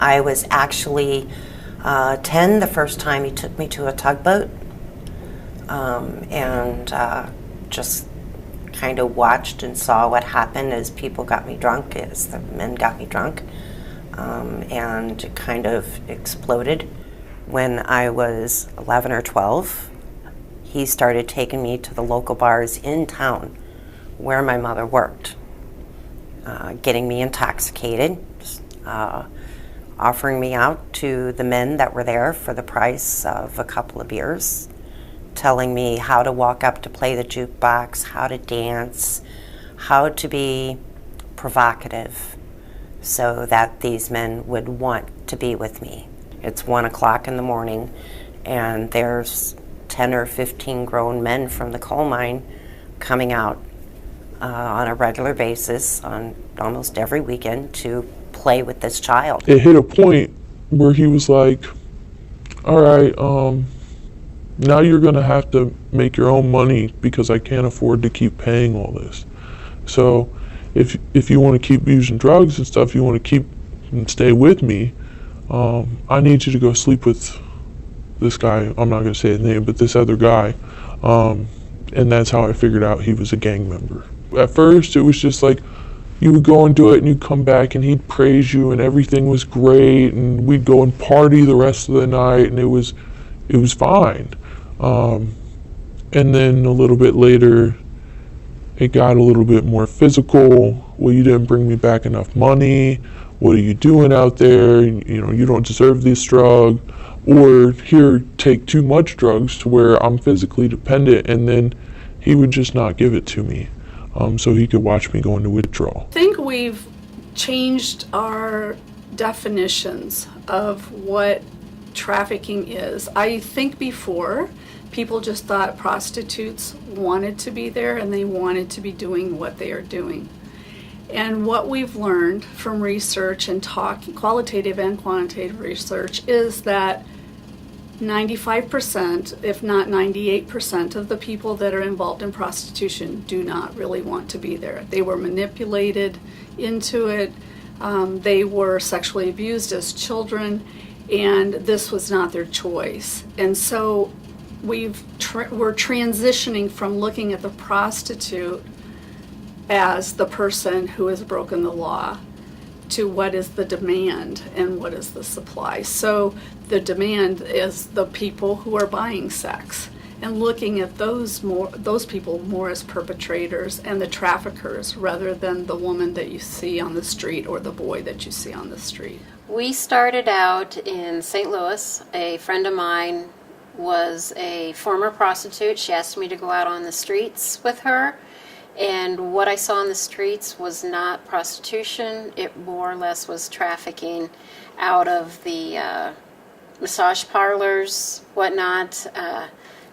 I was actually 10 the first time he took me to a tugboat, and just kind of watched and saw what happened as people got me drunk, as the men got me drunk, and it kind of exploded. When I was 11 or 12, he started taking me to the local bars in town where my mother worked, getting me intoxicated, offering me out to the men that were there for the price of a couple of beers, telling me how to walk up to play the jukebox, how to dance, how to be provocative so that these men would want to be with me. It's 1 o'clock in the morning, and there's 10 or 15 grown men from the coal mine coming out on a regular basis on almost every weekend to play with this child. It hit a point where he was like, all right, now you're going to have to make your own money because I can't afford to keep paying all this. So if you want to keep using drugs and stuff, you want to keep and stay with me, I need you to go sleep with this guy. I'm not going to say his name, but this other guy. And that's how I figured out he was a gang member. At first, it was just like, you would go and do it and you'd come back and he'd praise you and everything was great and we'd go and party the rest of the night and it was fine. And then a little bit later, it got a little bit more physical. Well, you didn't bring me back enough money. What are you doing out there? You know, you don't deserve this drug. Or here, take too much drugs to where I'm physically dependent, and then he would just not give it to me, so he could watch me go into withdrawal. I think we've changed our definitions of what trafficking is. I think before, people just thought prostitutes wanted to be there and they wanted to be doing what they are doing. And what we've learned from research and qualitative and quantitative research, is that 95%, if not 98% of the people that are involved in prostitution do not really want to be there. They were manipulated into it. They were sexually abused as children, and this was not their choice. And so we're transitioning from looking at the prostitute as the person who has broken the law to what is the demand and what is the supply. So the demand is the people who are buying sex, and looking at those people more as perpetrators and the traffickers rather than the woman that you see on the street or the boy that you see on the street. We started out in St. Louis. A friend of mine was a former prostitute. She asked me to go out on the streets with her. And what I saw on the streets was not prostitution. It more or less was trafficking out of the massage parlors, whatnot.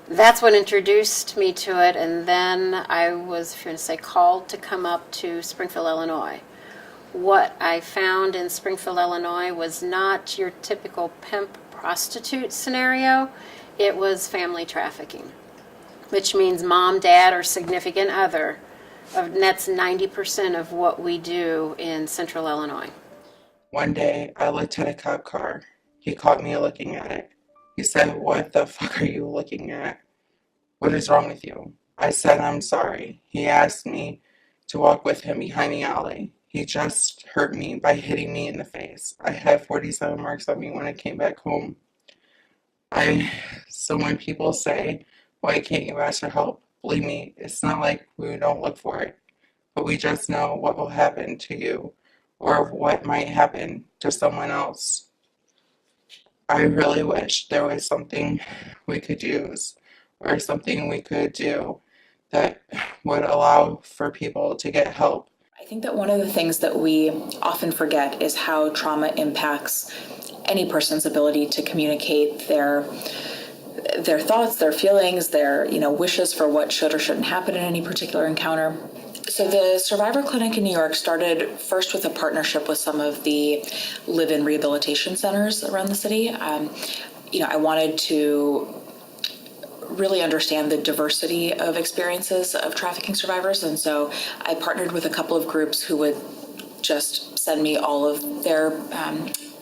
That's what introduced me to it. And then I was, if you're going to say, called to come up to Springfield, Illinois. What I found in Springfield, Illinois was not your typical pimp prostitute scenario. It was family trafficking, which means mom, dad, or significant other. And that's 90% of what we do in Central Illinois. One day, I looked at a cop car. He caught me looking at it. He said, "What the fuck are you looking at? What is wrong with you?" I said, "I'm sorry." He asked me to walk with him behind the alley. He just hurt me by hitting me in the face. I had 47 marks on me when I came back home. So when people say, "Why can't you ask for help?" Believe me, it's not like we don't look for it, but we just know what will happen to you or what might happen to someone else. I really wish there was something we could use or something we could do that would allow for people to get help. I think that one of the things that we often forget is how trauma impacts any person's ability to communicate their thoughts, their feelings, their wishes for what should or shouldn't happen in any particular encounter. So the Survivor Clinic in New York started first with a partnership with some of the live-in rehabilitation centers around the city. I wanted to really understand the diversity of experiences of trafficking survivors, and so I partnered with a couple of groups who would just send me all of their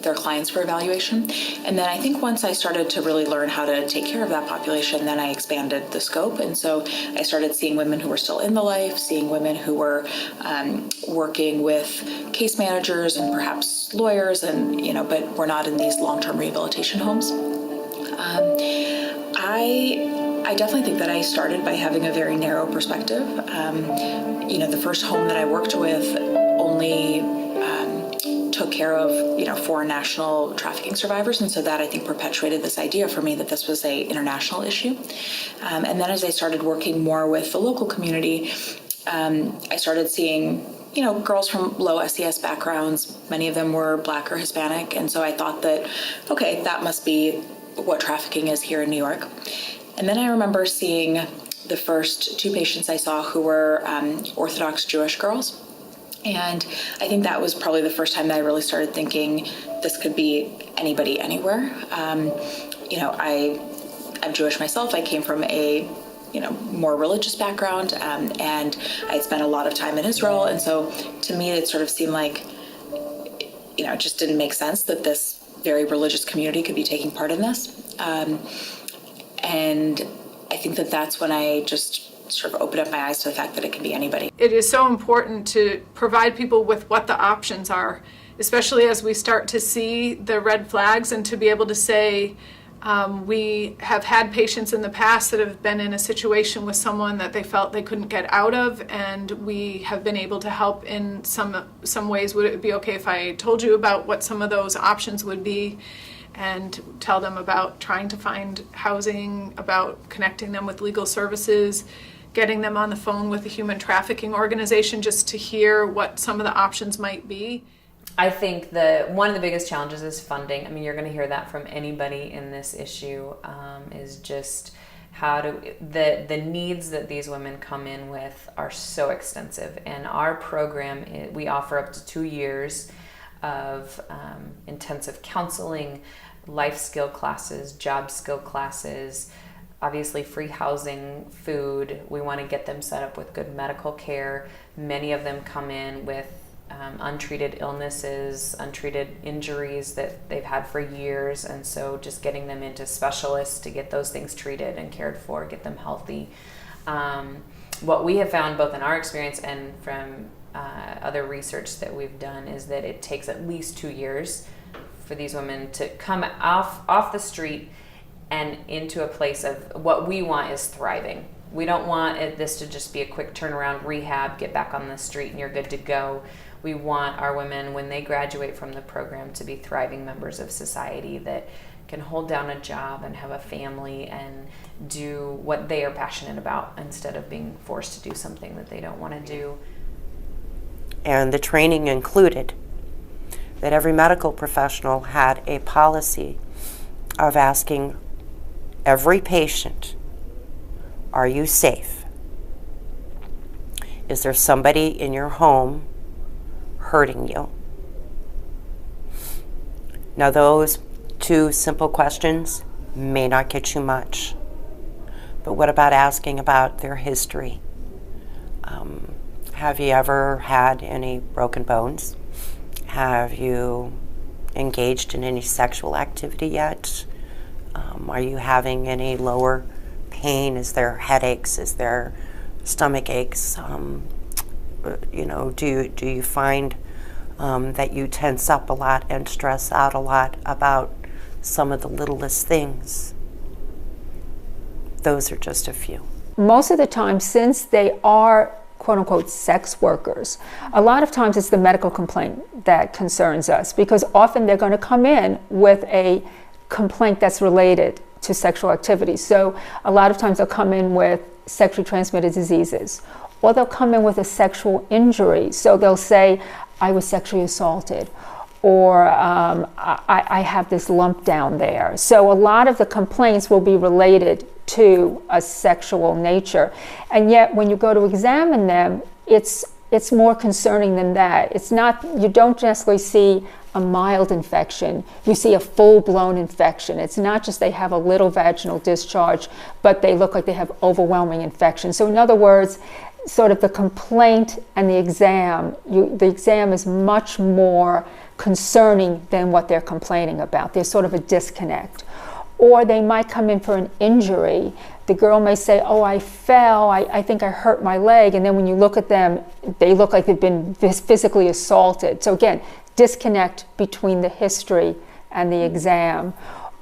their clients for evaluation. And then I think once I started to really learn how to take care of that population, then I expanded the scope. And so I started seeing women who were still in the life, seeing women who were working with case managers and perhaps lawyers, and but were not in these long-term rehabilitation homes. I definitely think that I started by having a very narrow perspective. The first home that I worked with only took care of, foreign national trafficking survivors. And so that, I think, perpetuated this idea for me that this was an international issue. And then as I started working more with the local community, I started seeing girls from low SES backgrounds. Many of them were Black or Hispanic. And so I thought that, okay, that must be what trafficking is here in New York. And then I remember seeing the first 2 patients I saw who were Orthodox Jewish girls. And I think that was probably the first time that I really started thinking this could be anybody, anywhere. I'm Jewish myself. I came from a more religious background, and I spent a lot of time in Israel. And so to me, it sort of seemed like, it just didn't make sense that this very religious community could be taking part in this. And I think that that's when I just sort of opened up my eyes to the fact that it can be anybody. It is so important to provide people with what the options are, especially as we start to see the red flags, and to be able to say, we have had patients in the past that have been in a situation with someone that they felt they couldn't get out of, and we have been able to help in some ways. Would it be okay if I told you about what some of those options would be, and tell them about trying to find housing, about connecting them with legal services, getting them on the phone with a human trafficking organization just to hear what some of the options might be? I think one of the biggest challenges is funding. I mean, you're going to hear that from anybody in this issue, is just the needs that these women come in with are so extensive. And our program, we offer up to 2 years of intensive counseling, life skill classes, job skill classes, obviously free housing, food. We want to get them set up with good medical care. Many of them come in with untreated illnesses, untreated injuries that they've had for years, and so just getting them into specialists to get those things treated and cared for, get them healthy. What we have found, both in our experience and from other research that we've done, is that it takes at least 2 years for these women to come off the street and into a place of what we want is thriving. We don't want this to just be a quick turnaround, rehab, get back on the street and you're good to go. We want our women, when they graduate from the program, to be thriving members of society that can hold down a job and have a family and do what they are passionate about, instead of being forced to do something that they don't want to do. And the training included that every medical professional had a policy of asking every patient, are you safe? Is there somebody in your home hurting you? Now, those 2 simple questions may not get you much, but what about asking about their history? Have you ever had any broken bones? Have you engaged in any sexual activity yet? Are you having any lower pain? Is there headaches? Is there stomach aches? Do you find that you tense up a lot and stress out a lot about some of the littlest things? Those are just a few. Most of the time, since they are quote-unquote sex workers, a lot of times it's the medical complaint that concerns us, because often they're going to come in with a complaint that's related to sexual activity. So a lot of times they'll come in with sexually transmitted diseases, or they'll come in with a sexual injury. So they'll say, I was sexually assaulted, or I have this lump down there. So a lot of the complaints will be related to a sexual nature. And yet when you go to examine them, it's more concerning than that. It's not, you don't necessarily see a mild infection, you see a full-blown infection. It's not just they have a little vaginal discharge, but they look like they have overwhelming infection. So in other words, sort of the complaint and the exam, the exam is much more concerning than what they're complaining about. There's sort of a disconnect. Or they might come in for an injury. The girl may say, oh, I fell, I think I hurt my leg, and then when you look at them, they look like they've been physically assaulted. So again, disconnect between the history and the exam.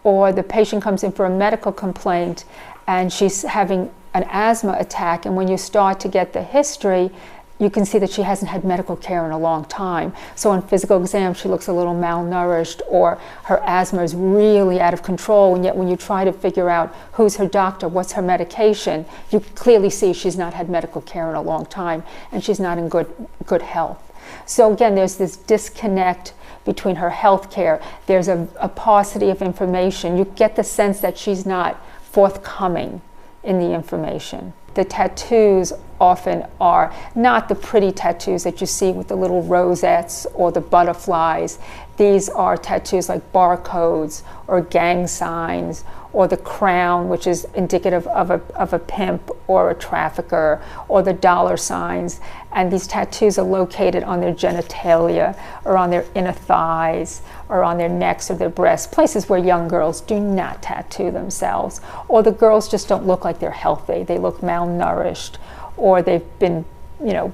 Or the patient comes in for a medical complaint and she's having an asthma attack, and when you start to get the history, you can see that she hasn't had medical care in a long time. So on physical exam, she looks a little malnourished, or her asthma is really out of control, and yet when you try to figure out who's her doctor, what's her medication, you clearly see she's not had medical care in a long time, and she's not in good health. So again, there's this disconnect between her health care. There's a paucity of information. You get the sense that she's not forthcoming in the information. The tattoos often are not the pretty tattoos that you see with the little rosettes or the butterflies. These are tattoos like barcodes or gang signs, or the crown, which is indicative of a pimp or a trafficker, or the dollar signs. And these tattoos are located on their genitalia, or on their inner thighs, or on their necks or their breasts, places where young girls do not tattoo themselves. Or the girls just don't look like they're healthy. They look malnourished, or they've been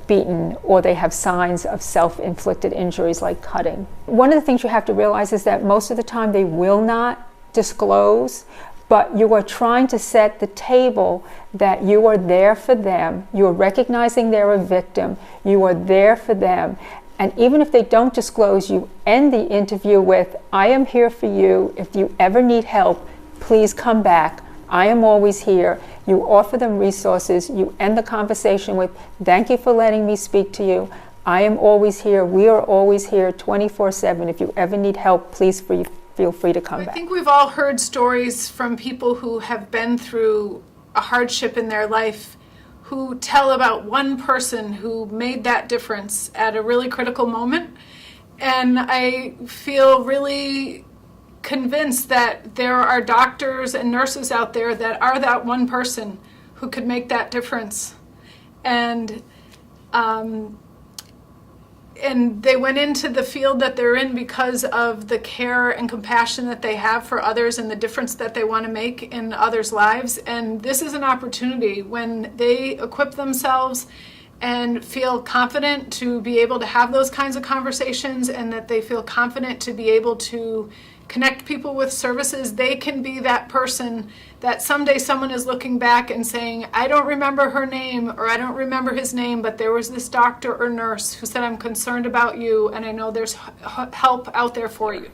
beaten, or they have signs of self-inflicted injuries like cutting. One of the things you have to realize is that most of the time they will not disclose, but you are trying to set the table that you are there for them. You are recognizing they're a victim. You are there for them. And even if they don't disclose, you end the interview with, I am here for you. If you ever need help, please come back. I am always here. You offer them resources. You end the conversation with, thank you for letting me speak to you. I am always here. We are always here 24/7. If you ever need help, please feel free to come back. I think we've all heard stories from people who have been through a hardship in their life, who tell about one person who made that difference at a really critical moment. And I feel really convinced that there are doctors and nurses out there that are that one person who could make that difference. And they went into the field that they're in because of the care and compassion that they have for others and the difference that they want to make in others' lives. And this is an opportunity when they equip themselves and feel confident to be able to have those kinds of conversations, and that they feel confident to be able to connect people with services. They can be that person that someday someone is looking back and saying, I don't remember her name, or I don't remember his name, but there was this doctor or nurse who said, I'm concerned about you, and I know there's help out there for you.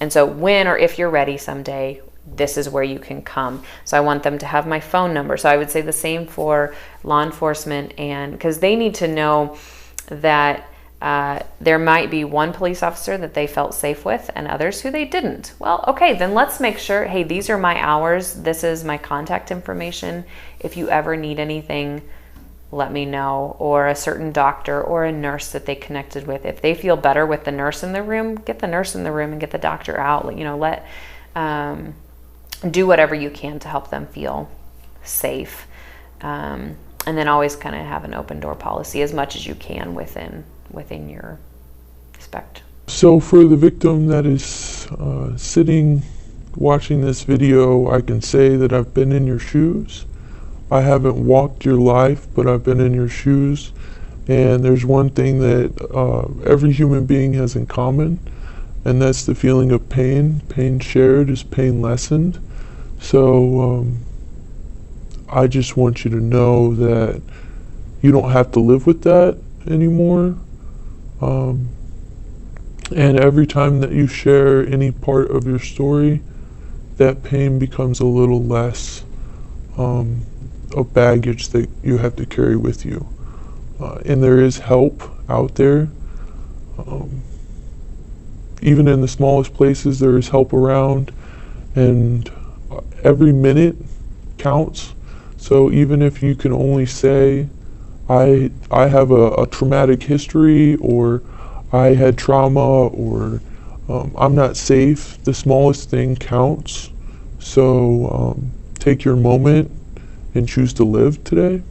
And so when or if you're ready someday, this is where you can come. So I want them to have my phone number. So I would say the same for law enforcement, and because they need to know that there might be one police officer that they felt safe with and others who they didn't. Well, okay, then let's make sure, hey, these are my hours. This is my contact information. If you ever need anything, let me know. Or a certain doctor or a nurse that they connected with. If they feel better with the nurse in the room, get the nurse in the room and get the doctor out. Do whatever you can to help them feel safe. And then always kind of have an open door policy as much as you can within your respect. So for the victim that is sitting watching this video, I can say that I've been in your shoes. I haven't walked your life, but I've been in your shoes. And there's one thing that every human being has in common, and that's the feeling of pain. Pain shared is pain lessened. So I just want you to know that you don't have to live with that anymore. And every time that you share any part of your story, that pain becomes a little less of baggage that you have to carry with you. And there is help out there. Even in the smallest places, there is help around, and every minute counts. So even if you can only say, I have a traumatic history, or I had trauma, or I'm not safe, the smallest thing counts. So take your moment and choose to live today.